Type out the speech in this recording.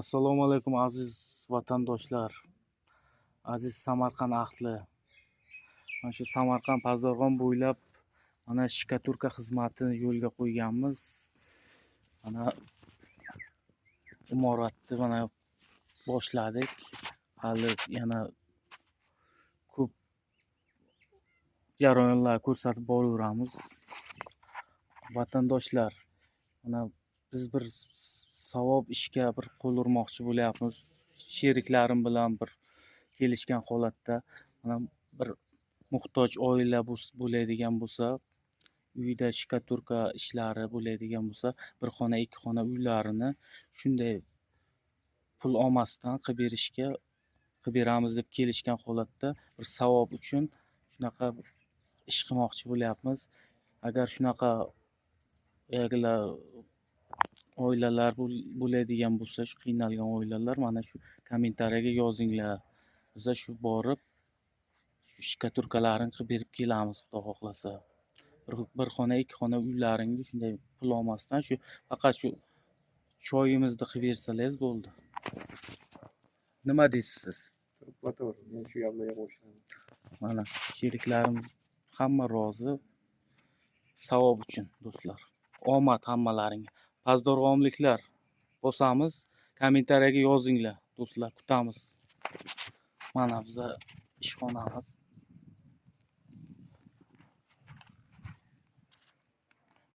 Assalomu alaykum aziz vatandoshlar, aziz Samarqand ahli. Mana shu Samarqand Pazdarg'om bo'ylab mana shikaturka xizmatini yo'lga qo'yganmiz. Mana imoratni mana boshladik. Hali yana ko'p jarayonlar ko'rsatib boraveramiz. Vatandoshlar, mana biz bir savob ishga bir qo'l urmoqchi bo'lyapmiz. Sheriklarim bilan bir kelishgan holatda mana bir muhtoj oila bo'ladigan bo'lsa, uyda shikaturka ishlari bo'ladigan bo'lsa, bir xona ikki xona uylarini shunday pul olmasdan qilib beramiz deb kelishgan holatda bir savob uchun shunaqa ish qilmoqchi bo'lyapmiz. Agar shunaqa oilalar bo'ladigan bo'lsa, shu qiynalgan oilalar mana shu kommentariyaga yozinglar. Biz shu borib shikaturkalarini qilib berib kelamiz, xudo xohlasa. Bir xona ikki xona uylaringni shunday pul olmasdan shu faqat shu choyimizni qilib bersangiz bo'ldi. Nima deysiz siz? Men shu gaplarga qo'shilaman. Mana sheriklarimiz hamma rozi. Savob uchun do'stlar. Omad hammalaringga. Pazdarg'omliklar bosamiz, kommentariyaga yozinglar do'stlar, kutamiz. Mana biza ishxonamiz.